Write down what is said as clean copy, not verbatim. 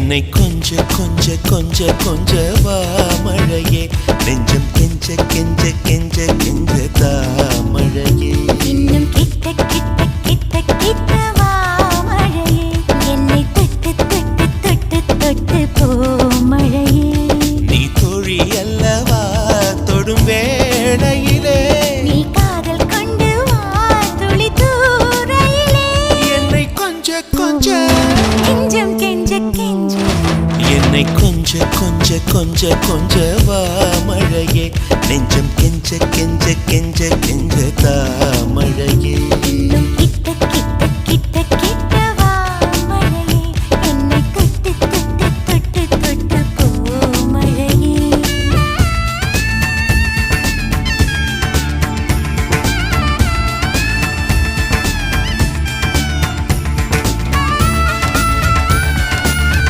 என்னை கொஞ்ச கொஞ்ச கொஞ்ச கொஞ்ச வா மழையே நெஞ்சம் கெஞ்ச கெஞ்ச கெஞ்ச கெஞ்ச தா மழையே இன்னும் கிட்ட கிட்ட கிட்ட கிட்ட வா மழையே என்னை தொட்டு தொட்டு தொட்டு தொட்டு போ மழையே நீ தோழி அல்லவா தொடும் வேளையிலே நீ காதல் கொண்டு வா துளி தூரையிலே என்னை கொஞ்ச கொஞ்ச கெஞ்சம் கெஞ்ச கெஞ்ச என்னை கொஞ்ச கொஞ்ச கொஞ்ச கொஞ்ச வா மழையே நெஞ்சம் கெஞ்ச கெஞ்ச கெஞ்ச கெஞ்ச தா மழையே இன்னும்